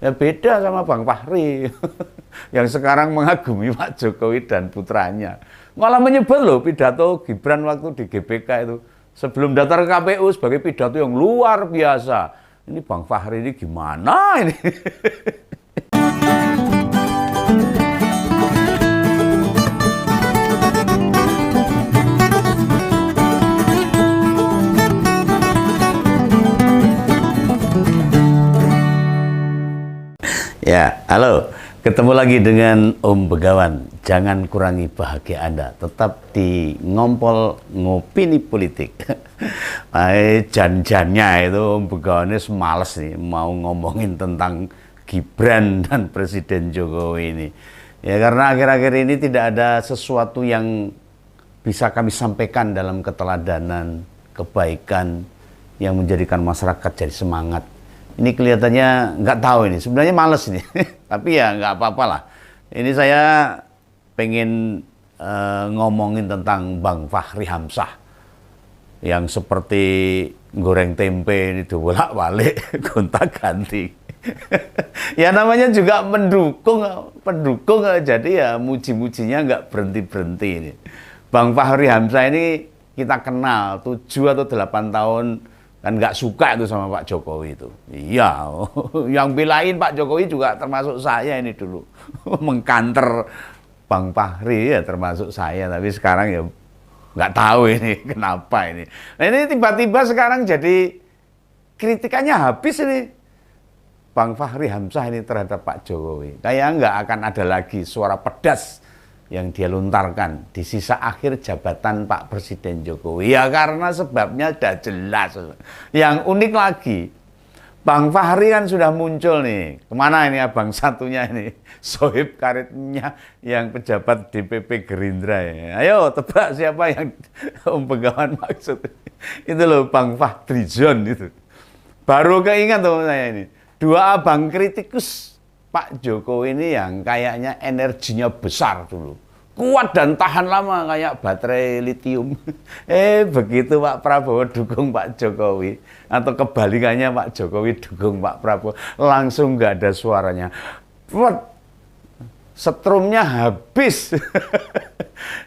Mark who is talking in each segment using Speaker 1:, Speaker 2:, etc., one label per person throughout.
Speaker 1: Ya beda sama Bang Fahri yang sekarang mengagumi Pak Jokowi dan putranya. Malah menyebut loh pidato Gibran waktu di GBK itu. Sebelum daftar ke KPU sebagai pidato yang luar biasa. Ini Bang Fahri ini gimana ini? Ya, halo. Ketemu lagi dengan Om Begawan. Jangan kurangi bahagia Anda. Tetap di Ngompol Ngopini Politik. Jan-jannya itu Om Begawan ini males nih mau ngomongin tentang Gibran dan Presiden Jokowi ini. Ya karena akhir-akhir ini tidak ada sesuatu yang bisa kami sampaikan dalam keteladanan, kebaikan yang menjadikan masyarakat jadi semangat. Ini kelihatannya nggak tahu ini, sebenarnya males ini, tapi ya nggak apa-apa lah. Ini saya pengen ngomongin tentang Bang Fahri Hamzah yang seperti goreng tempe ini bolak-balik, gonta-ganti. Ya namanya juga pendukung, jadi ya muji-mujinya nggak berhenti-berhenti ini. Bang Fahri Hamzah ini kita kenal 7 atau 8 tahun. Kan nggak suka itu sama Pak Jokowi itu. Iya, yang belain Pak Jokowi juga termasuk saya ini dulu. Mengkanter Bang Fahri ya termasuk saya. Tapi sekarang ya nggak tahu ini kenapa ini. Nah ini tiba-tiba sekarang jadi kritikannya habis ini. Bang Fahri Hamzah ini terhadap Pak Jokowi. Kayak nggak akan ada lagi suara pedas yang dia lontarkan di sisa akhir jabatan Pak Presiden Jokowi. Ya karena sebabnya sudah jelas. Yang unik lagi, Bang Fahri kan sudah muncul nih. Kemana ini abang satunya ini? Sohib karibnya yang pejabat DPP Gerindra ya. Ayo tebak siapa yang Om Begawan maksud. Itu loh Bang Fadlizon itu. Baru keingat tuh saya ini. Dua abang kritikus Pak Jokowi ini yang kayaknya energinya besar dulu. Kuat dan tahan lama kayak baterai litium. Begitu Pak Prabowo dukung Pak Jokowi. Atau kebalikannya Pak Jokowi dukung Pak Prabowo. Langsung nggak ada suaranya. Setrumnya habis.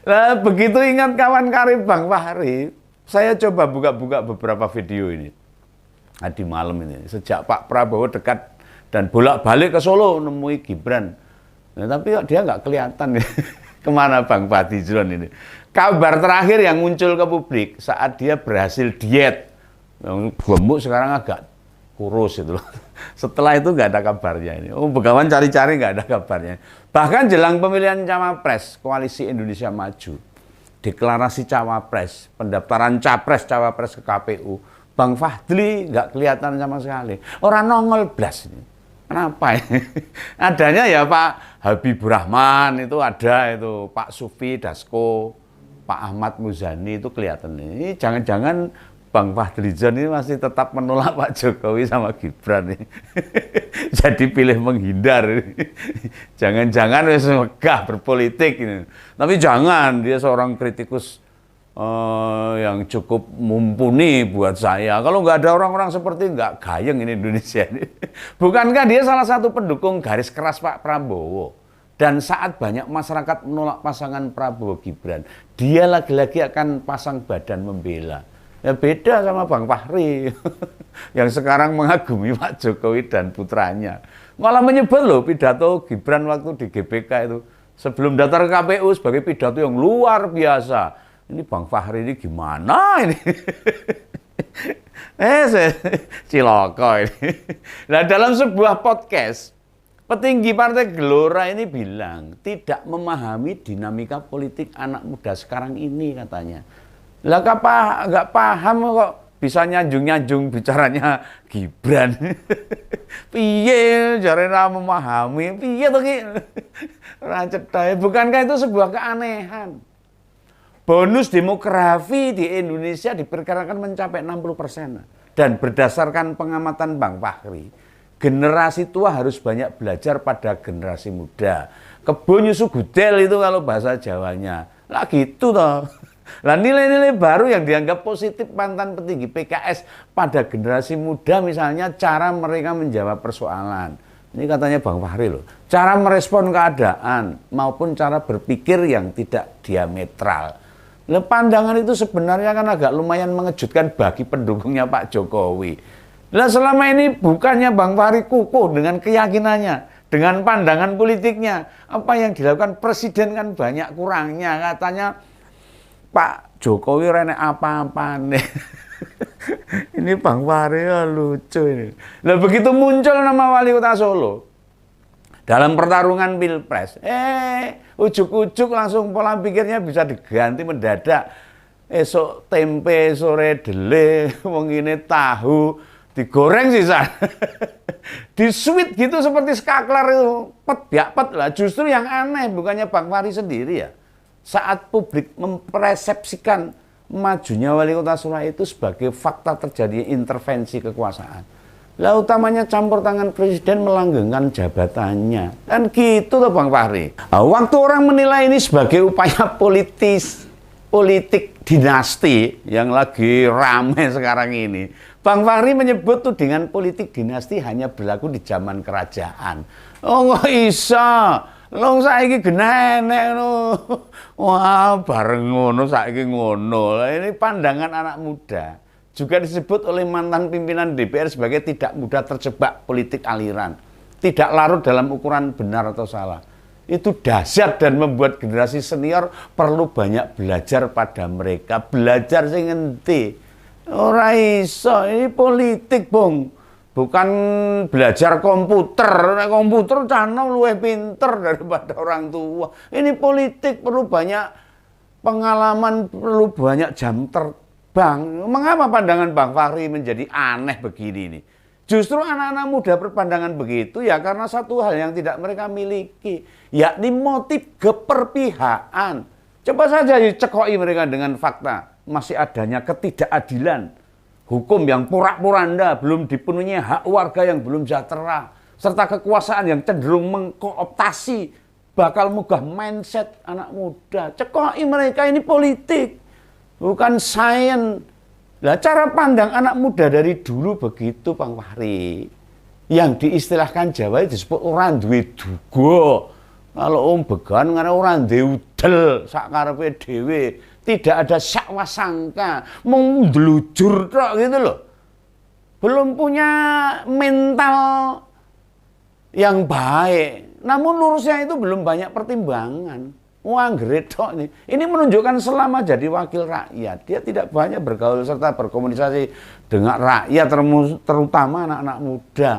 Speaker 1: Nah, begitu ingat kawan karib Bang Fahri, saya coba buka-buka beberapa video ini. Nah, di malam ini. Sejak Pak Prabowo dekat dan bolak-balik ke Solo nemui Gibran. Nah, tapi dia nggak kelihatan. Kemana Bang Fadlizon ini? Kabar terakhir yang muncul ke publik saat dia berhasil diet. Yang gemuk sekarang agak kurus itu loh. Setelah itu nggak ada kabarnya ini. Oh, Begawan cari-cari nggak ada kabarnya. Bahkan jelang pemilihan Cawapres Koalisi Indonesia Maju, deklarasi Cawapres, pendaftaran Capres Cawapres ke KPU, Bang Fadli nggak kelihatan sama sekali. Orang nongol blas ini. Kenapa ini? Adanya ya Pak Habibur Rahman itu ada itu, Pak Sufi Dasko, Pak Ahmad Muzani itu kelihatan ini. Jangan-jangan Bang Fadlizon ini masih tetap menolak Pak Jokowi sama Gibran ini. Jadi pilih menghindar. Jangan-jangan wis megah berpolitik ini. Tapi jangan, dia seorang kritikus yang cukup mumpuni buat saya. Kalau nggak ada orang-orang seperti nggak gayeng ini Indonesia ini. Bukankah dia salah satu pendukung garis keras Pak Prabowo? Dan saat banyak masyarakat menolak pasangan Prabowo Gibran, dia lagi-lagi akan pasang badan membela. Ya beda sama Bang Fahri yang sekarang mengagumi Pak Jokowi dan putranya. Malah menyebut loh pidato Gibran waktu di GBK itu. Sebelum daftar ke KPU sebagai pidato yang luar biasa. Ini Bang Fahri ini gimana ini? Ciloko ini. Nah dalam sebuah podcast, petinggi Partai Gelora ini bilang tidak memahami dinamika politik anak muda sekarang ini katanya. Lah nggak paham kok bisa nyanjung-nyanjung bicaranya Gibran. Piye jarena memahami? Piye to ki? Ora cetha. Bukankah itu sebuah keanehan? Bonus demografi di Indonesia diperkirakan mencapai 60%. Dan berdasarkan pengamatan Bang Fahri, generasi tua harus banyak belajar pada generasi muda. Kebo nyusu gudel itu kalau bahasa Jawanya. Lah gitu toh. Lah nilai-nilai baru yang dianggap positif mantan petinggi PKS pada generasi muda misalnya cara mereka menjawab persoalan. Ini katanya Bang Fahri loh. Cara merespon keadaan maupun cara berpikir yang tidak diametral. Nah, pandangan itu sebenarnya kan agak lumayan mengejutkan bagi pendukungnya Pak Jokowi. Nah, selama ini bukannya Bang Fahri kukuh dengan keyakinannya, dengan pandangan politiknya. Apa yang dilakukan Presiden kan banyak kurangnya. Katanya Pak Jokowi renek apa-apa nih. Ini Bang Fahri ya lucu ini. Nah, begitu muncul nama wali kota Solo dalam pertarungan pilpres, ujuk-ujuk langsung pola pikirnya bisa diganti mendadak. Esok tempe, sore dele, wong ini tahu digoreng sisa. Di sweet gitu seperti skaklar itu, pet lah. Justru yang aneh bukannya Bang Fahri sendiri ya. Saat publik mempersepsikan majunya wali kota Solo itu sebagai fakta terjadi intervensi kekuasaan. Lah utamanya campur tangan presiden melanggengkan jabatannya. Dan gitu loh Bang Fahri. Nah, waktu orang menilai ini sebagai upaya politik dinasti yang lagi rame sekarang ini, Bang Fahri menyebut tudingan politik dinasti hanya berlaku di zaman kerajaan. Oh nggak bisa. Long saiki genenek no. Wah, bareng ngono saiki ngono. Ini pandangan anak muda. Juga disebut oleh mantan pimpinan DPR sebagai tidak mudah terjebak politik aliran. Tidak larut dalam ukuran benar atau salah. Itu dahsyat dan membuat generasi senior perlu banyak belajar pada mereka. Belajar sing ngendi. Ora iso, ini politik, Bung. Bukan belajar komputer. Komputer cana luwih pinter daripada orang tua. Ini politik, perlu banyak pengalaman, perlu banyak jam terbang. Mengapa pandangan Bang Fahri menjadi aneh begini nih? Justru anak-anak muda berpandangan begitu ya karena satu hal yang tidak mereka miliki, yakni motif keperpihakan. Coba saja cekoki mereka dengan fakta, masih adanya ketidakadilan. Hukum yang porak-poranda, belum dipenuhi hak warga yang belum sejahtera, serta kekuasaan yang cenderung mengkooptasi, bakal munggah mindset anak muda. Cekoki mereka, ini politik, bukan sains. Nah, cara pandang anak muda dari dulu begitu, Bang Fahri. Yang diistilahkan Jawa disebut orang duwe duga. Kalau began karena orang duwe udel sakarepe dhewe. Tidak ada sakwa sangka, menggelujur tok gitu loh. Belum punya mental yang baik. Namun lurusnya itu belum banyak pertimbangan. Wah, tok nih. Ini menunjukkan selama jadi wakil rakyat, dia tidak banyak bergaul serta berkomunikasi dengan rakyat, terutama anak-anak muda.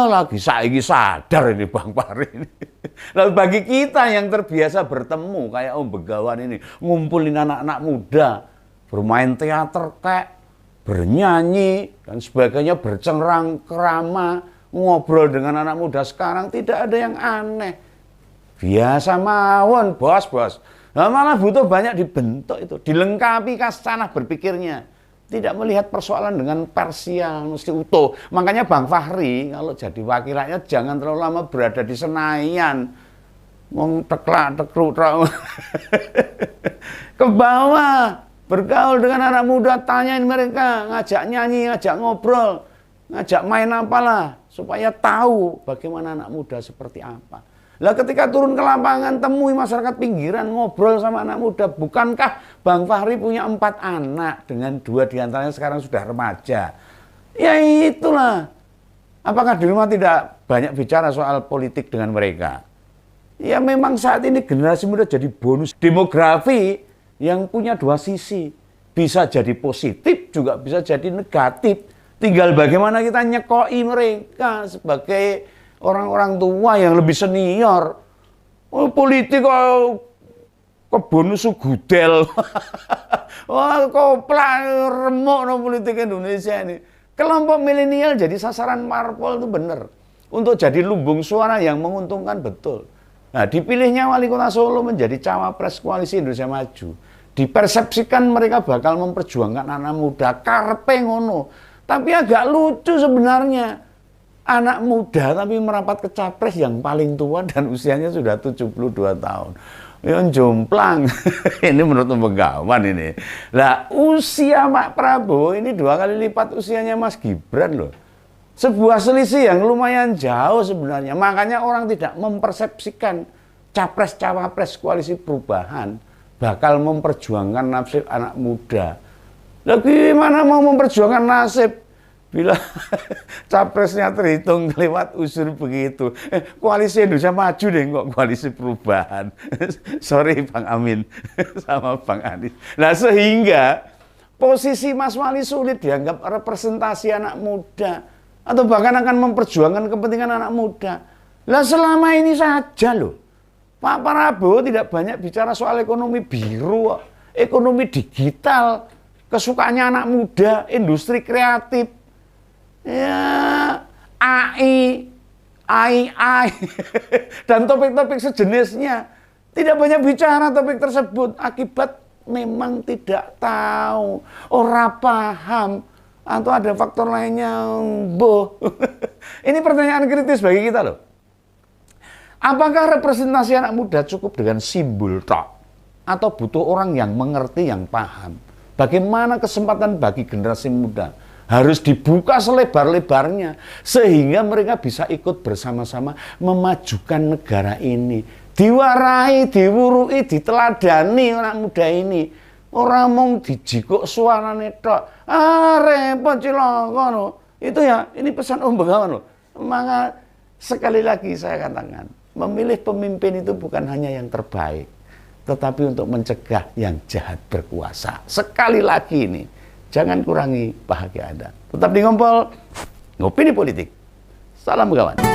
Speaker 1: Lagi saiki sadar ini Bang Fahri ini. Lalu bagi kita yang terbiasa bertemu kayak Om Begawan ini, ngumpulin anak-anak muda, bermain teater bernyanyi dan sebagainya, bercengrang kerama, ngobrol dengan anak muda sekarang tidak ada yang aneh. Biasa mawon, bos. Nah, malah butuh banyak dibentuk itu, dilengkapi kasanah berpikirnya. Tidak melihat persoalan dengan parsial, mesti utuh. Makanya Bang Fahri kalau jadi wakil rakyat jangan terlalu lama berada di Senayan. Mau teklak-tekluk ke bawah, bergaul dengan anak muda, tanyain mereka, ngajak nyanyi, ngajak ngobrol, ngajak main apalah, supaya tahu bagaimana anak muda seperti apa. Lah ketika turun ke lapangan, temui masyarakat pinggiran, ngobrol sama anak muda. Bukankah Bang Fahri punya 4 anak, dengan 2 diantaranya sekarang sudah remaja? Ya itulah. Apakah di rumah tidak banyak bicara soal politik dengan mereka? Ya memang saat ini generasi muda jadi bonus demografi yang punya 2 sisi. Bisa jadi positif, juga bisa jadi negatif. Tinggal bagaimana kita nyekoi mereka sebagai orang-orang tua yang lebih senior. Politik kok bonus gudel. Wah, koplak remuk no politik Indonesia ini. Kelompok milenial jadi sasaran parpol itu benar. Untuk jadi lumbung suara yang menguntungkan betul. Nah, dipilihnya wali kota Solo menjadi cawapres koalisi Indonesia Maju. Dipersepsikan mereka bakal memperjuangkan anak muda. Karpe ngono. Tapi agak lucu sebenarnya. Anak muda tapi merapat ke capres yang paling tua dan usianya sudah 72 tahun. Ya jomplang. Ini menurut Begawan ini. Lah usia Pak Prabowo ini 2 kali lipat usianya Mas Gibran loh. Sebuah selisih yang lumayan jauh sebenarnya. Makanya orang tidak mempersepsikan capres-cawapres koalisi perubahan bakal memperjuangkan nasib anak muda. Lah gimana mau memperjuangkan nasib bila capresnya terhitung lewat unsur begitu? Koalisi Indonesia Maju deh kok koalisi perubahan. Sorry Bang Amin sama Bang Anies. Nah sehingga posisi Mas Wali sulit dianggap representasi anak muda atau bahkan akan memperjuangkan kepentingan anak muda. Lah selama ini saja loh. Pak Prabowo tidak banyak bicara soal ekonomi biru, ekonomi digital, kesukaannya anak muda, industri kreatif, ya AI, dan topik-topik sejenisnya. Tidak banyak bicara topik tersebut, akibat memang tidak tahu, ora paham, atau ada faktor lainnya, boh. Ini pertanyaan kritis bagi kita loh. Apakah representasi anak muda cukup dengan simbol tok? Atau butuh orang yang mengerti, yang paham? Bagaimana kesempatan bagi generasi muda? Harus dibuka selebar-lebarnya. Sehingga mereka bisa ikut bersama-sama memajukan negara ini. Diwarai, diwurui, diteladani anak muda ini. Orang mau dijikuk suarane tok. Repot cilaka no. Itu ya, ini pesan Om Bengawan loh. Maka sekali lagi saya katakan, memilih pemimpin itu bukan hanya yang terbaik, tetapi untuk mencegah yang jahat berkuasa. Sekali lagi ini, jangan kurangi bahagia Anda. Tetap di Ngompol, Ngopini Politik. Salam Bengawan.